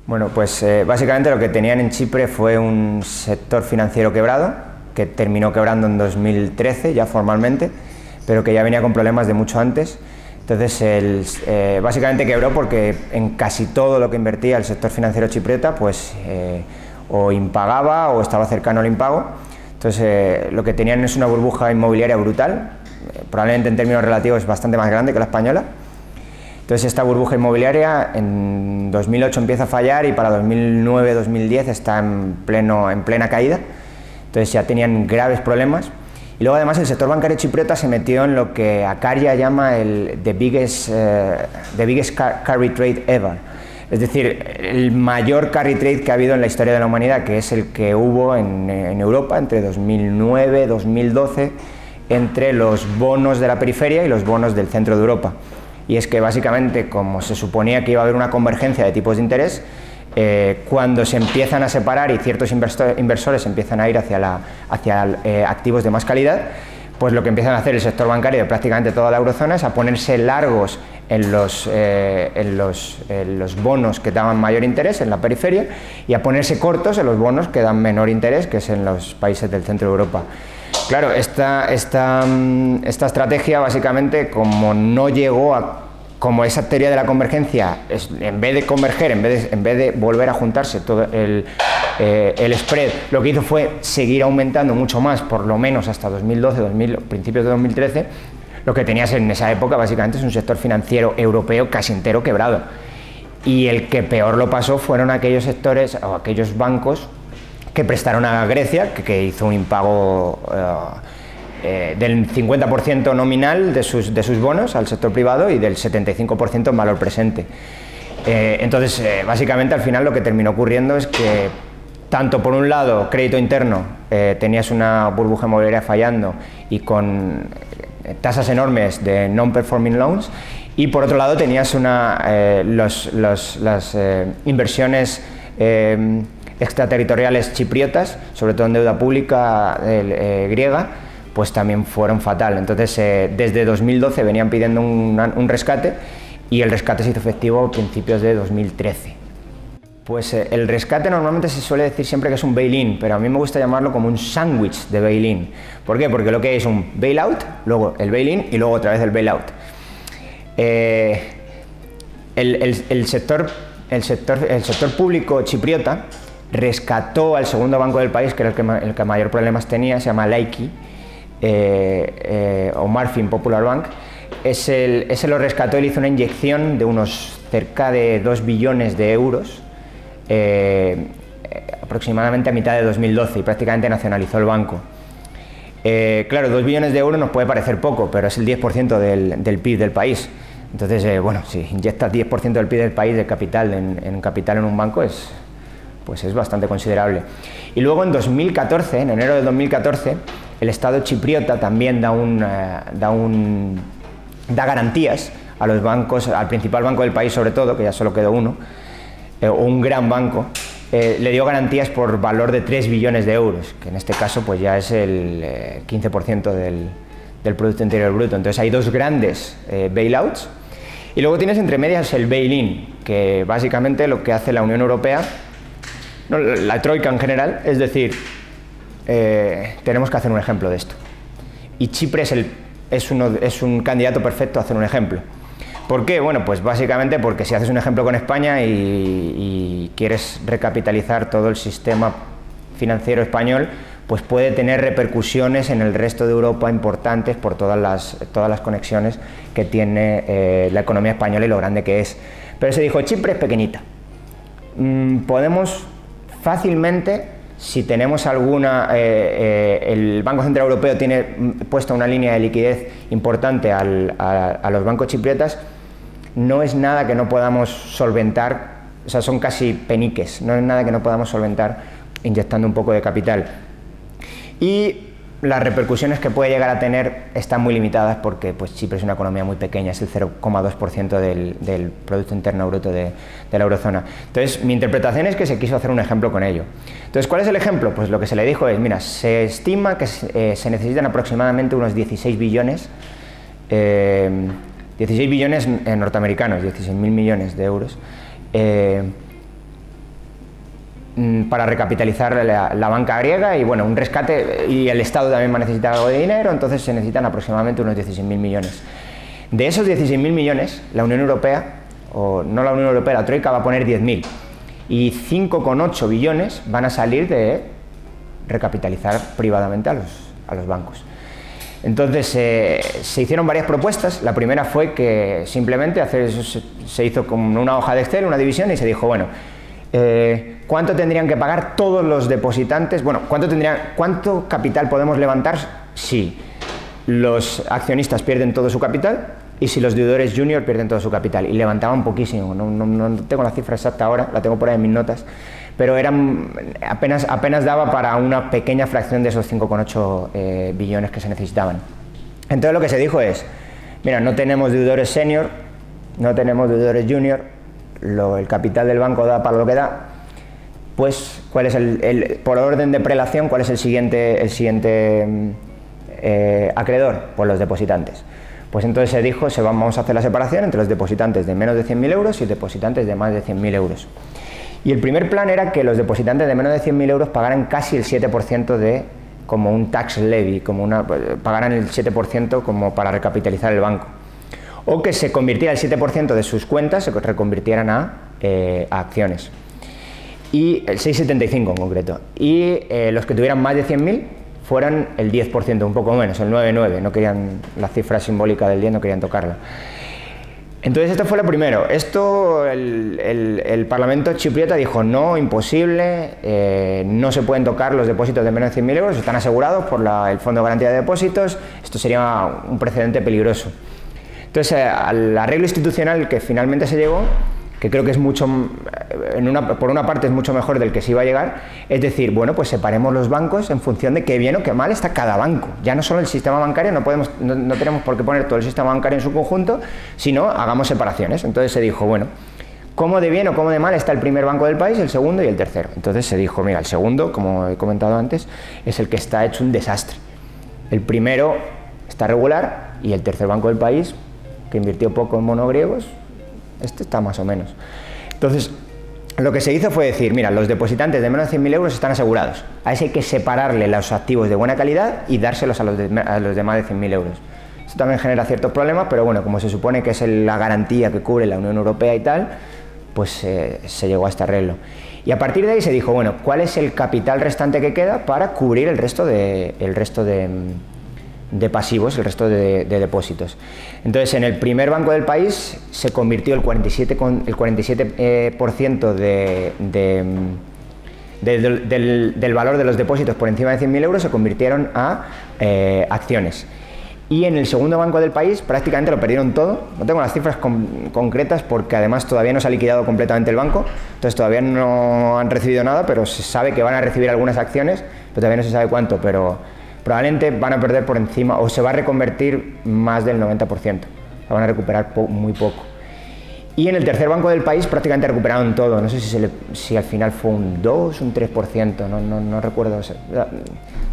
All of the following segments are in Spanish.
Bueno, pues básicamente lo que tenían en Chipre fue un sector financiero quebrado, que terminó quebrando en 2013 ya formalmente, pero que ya venía con problemas de mucho antes. Entonces, básicamente quebró porque en casi todo lo que invertía el sector financiero chipriota, pues o impagaba o estaba cercano al impago. Entonces, lo que tenían es una burbuja inmobiliaria brutal, probablemente en términos relativos bastante más grande que la española. Entonces, esta burbuja inmobiliaria en 2008 empieza a fallar y para 2009-2010 está en plena caída. Entonces, ya tenían graves problemas. Y luego, además, el sector bancario chipriota se metió en lo que Akaria llama el the biggest carry trade ever. Es decir, el mayor carry trade que ha habido en la historia de la humanidad, que es el que hubo en Europa entre 2009 y 2012, entre los bonos de la periferia y los bonos del centro de Europa. Y es que básicamente, como se suponía que iba a haber una convergencia de tipos de interés, cuando se empiezan a separar y ciertos inversores empiezan a ir hacia activos de más calidad, pues lo que empiezan a hacer el sector bancario de prácticamente toda la eurozona es a ponerse largos en los bonos que daban mayor interés en la periferia y a ponerse cortos en los bonos que dan menor interés, que es en los países del centro de Europa. Claro, esta estrategia básicamente, como no llegó a... Como esa teoría de la convergencia, en vez de converger, en vez de volver a juntarse todo el spread, lo que hizo fue seguir aumentando mucho más, por lo menos hasta 2012, principios de 2013, lo que tenías en esa época básicamente es un sector financiero europeo casi entero quebrado. Y el que peor lo pasó fueron aquellos sectores o aquellos bancos que prestaron a Grecia, que hizo un impago del 50% nominal de sus bonos al sector privado y del 75% en valor presente. Entonces, básicamente al final lo que terminó ocurriendo es que tanto por un lado crédito interno, tenías una burbuja inmobiliaria fallando y con tasas enormes de non-performing loans, y por otro lado tenías las inversiones extraterritoriales chipriotas, sobre todo en deuda pública griega, pues también fueron fatal. Entonces, desde 2012 venían pidiendo un rescate y el rescate se hizo efectivo a principios de 2013. Pues el rescate normalmente se suele decir siempre que es un bail-in, pero a mí me gusta llamarlo como un sándwich de bail-in. ¿Por qué? Porque lo que es un bail-out, luego el bail-in y luego otra vez el bail-out. El sector público chipriota rescató al segundo banco del país, que era el que mayor problemas tenía, se llama Laiki, o Marfin Popular Bank. Ese lo rescató y le hizo una inyección de unos cerca de 2 billones de euros, aproximadamente a mitad de 2012, y prácticamente nacionalizó el banco. Claro, 2 billones de euros nos puede parecer poco, pero es el 10% del PIB del país. Entonces, bueno, si inyectas 10% del PIB del país de capital en capital en un banco, pues es bastante considerable. Y luego en 2014, en enero de 2014, el Estado chipriota también da garantías a los bancos, al principal banco del país sobre todo, que ya solo quedó uno, un gran banco, le dio garantías por valor de 3 billones de euros, que en este caso pues ya es el 15% del Producto Interior Bruto. Entonces hay dos grandes bailouts, y luego tienes entre medias el bail-in, que básicamente lo que hace la Unión Europea, no, la Troika en general, es decir, tenemos que hacer un ejemplo de esto. Y Chipre es un candidato perfecto a hacer un ejemplo. ¿Por qué? Bueno, pues básicamente porque si haces un ejemplo con España y quieres recapitalizar todo el sistema financiero español, pues puede tener repercusiones en el resto de Europa importantes por todas las conexiones que tiene la economía española y lo grande que es. Pero se dijo, Chipre es pequeñita. Podemos fácilmente, si tenemos el Banco Central Europeo tiene puesta una línea de liquidez importante a los bancos chipriotas, no es nada que no podamos solventar, o sea, son casi peniques, no es nada que no podamos solventar inyectando un poco de capital. Y las repercusiones que puede llegar a tener están muy limitadas porque pues, Chipre es una economía muy pequeña, es el 0,2% del Producto Interno Bruto de la eurozona. Entonces, mi interpretación es que se quiso hacer un ejemplo con ello. Entonces, ¿cuál es el ejemplo? Pues lo que se le dijo es, mira, se estima que se necesitan aproximadamente unos 16 billones norteamericanos, 16.000 millones de euros, para recapitalizar la banca griega y bueno, un rescate, y el Estado también va a necesitar algo de dinero, entonces se necesitan aproximadamente unos 16.000 millones. De esos 16.000 millones, la Unión Europea, o no la Unión Europea, la Troika va a poner 10.000 y 5,8 billones van a salir de recapitalizar privadamente a los bancos. Entonces se hicieron varias propuestas. La primera fue que simplemente se hizo como una hoja de Excel, una división, y se dijo, bueno, ¿cuánto tendrían que pagar todos los depositantes? Bueno, ¿cuánto capital podemos levantar si los accionistas pierden todo su capital y si los deudores junior pierden todo su capital? Y levantaban poquísimo, no tengo la cifra exacta ahora, la tengo por ahí en mis notas, pero apenas daba para una pequeña fracción de esos 5,8 billones que se necesitaban. Entonces lo que se dijo es, mira, no tenemos deudores senior, no tenemos deudores junior, el capital del banco da para lo que da, pues ¿cuál es por orden de prelación, cuál es el siguiente acreedor? Pues los depositantes. Pues entonces se dijo, vamos a hacer la separación entre los depositantes de menos de 100.000 euros y depositantes de más de 100.000 euros. Y el primer plan era que los depositantes de menos de 100.000 euros pagaran casi el 7% como un tax levy, pagaran el 7% como para recapitalizar el banco. O que se convirtiera el 7% de sus cuentas, se reconvirtieran a acciones. Y el 6,75 en concreto. Y los que tuvieran más de 100.000 fueran el 10%, un poco menos, el 9,9, no querían la cifra simbólica del 10, no querían tocarla. Entonces esto fue lo primero. Esto el Parlamento chipriota dijo no, imposible, no se pueden tocar los depósitos de menos de 100.000 euros, están asegurados por el Fondo de Garantía de Depósitos, esto sería un precedente peligroso. Entonces al arreglo institucional que finalmente se llegó, que creo que es por una parte es mucho mejor del que se iba a llegar, es decir, bueno, pues separemos los bancos en función de qué bien o qué mal está cada banco. Ya no solo el sistema bancario, no tenemos por qué poner todo el sistema bancario en su conjunto, sino hagamos separaciones. Entonces se dijo, bueno, ¿cómo de bien o cómo de mal está el primer banco del país, el segundo y el tercero? Entonces se dijo, mira, el segundo, como he comentado antes, es el que está hecho un desastre. El primero está regular y el tercer banco del país, que invirtió poco en monogriegos, este está más o menos. Entonces, lo que se hizo fue decir, mira, los depositantes de menos de 100.000 euros están asegurados. A ese hay que separarle los activos de buena calidad y dárselos a los de más de 100.000 euros. Esto también genera ciertos problemas, pero bueno, como se supone que es la garantía que cubre la Unión Europea y tal, pues se llegó a este arreglo. Y a partir de ahí se dijo, bueno, ¿cuál es el capital restante que queda para cubrir el resto de pasivos, el resto de depósitos? Entonces, en el primer banco del país se convirtió el 47% del valor de los depósitos por encima de 100.000 euros se convirtieron a acciones. Y en el segundo banco del país prácticamente lo perdieron todo. No tengo las cifras concretas porque además todavía no se ha liquidado completamente el banco, entonces todavía no han recibido nada, pero se sabe que van a recibir algunas acciones, pero todavía no se sabe cuánto, pero probablemente van a perder por encima, o se va a reconvertir más del 90%, la van a recuperar muy poco. Y en el tercer banco del país prácticamente recuperaron todo, no sé si al final fue un 2, un 3%, no recuerdo,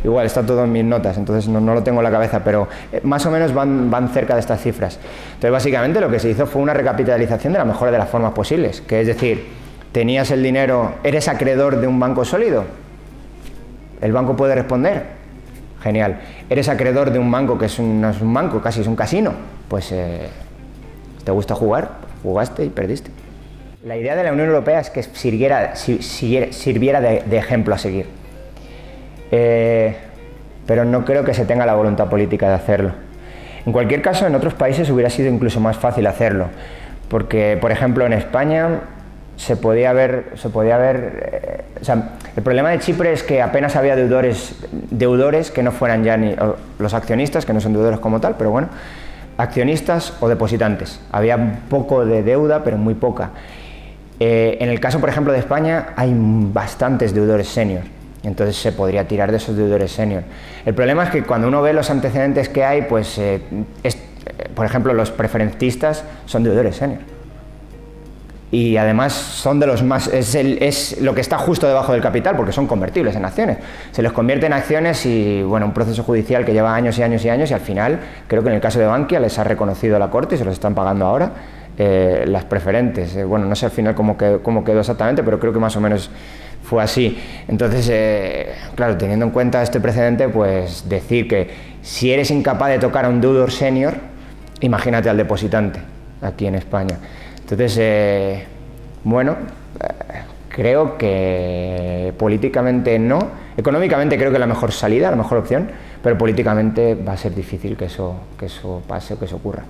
igual está todo en mis notas, entonces no lo tengo en la cabeza, pero más o menos van cerca de estas cifras. Entonces básicamente lo que se hizo fue una recapitalización de la mejor de las formas posibles, que es decir, tenías el dinero, eres acreedor de un banco sólido, el banco puede responder. Genial. ¿Eres acreedor de un banco que no es un banco, casi es un casino? Pues ¿te gusta jugar? Jugaste y perdiste. La idea de la Unión Europea es que sirviera de ejemplo a seguir. Pero no creo que se tenga la voluntad política de hacerlo. En cualquier caso, en otros países hubiera sido incluso más fácil hacerlo. Porque, por ejemplo, en España se podía haber o sea, el problema de Chipre es que apenas había deudores que no fueran ya ni los accionistas, que no son deudores como tal, pero bueno, accionistas o depositantes. Había un poco de deuda, pero muy poca. En el caso, por ejemplo, de España, hay bastantes deudores senior, entonces se podría tirar de esos deudores senior. El problema es que cuando uno ve los antecedentes que hay, pues, por ejemplo, los preferentistas son deudores senior. Y además son de los más, es lo que está justo debajo del capital, porque son convertibles en acciones. Se les convierte en acciones y, bueno, un proceso judicial que lleva años y años y años, y al final, creo que en el caso de Bankia les ha reconocido la Corte y se los están pagando ahora las preferentes. Bueno, no sé al final cómo quedó exactamente, pero creo que más o menos fue así. Entonces, claro, teniendo en cuenta este precedente, pues decir que si eres incapaz de tocar a un deudor senior, imagínate al depositante aquí en España. Entonces, bueno, creo que políticamente no, económicamente creo que es la mejor salida, la mejor opción, pero políticamente va a ser difícil que eso pase o que eso ocurra.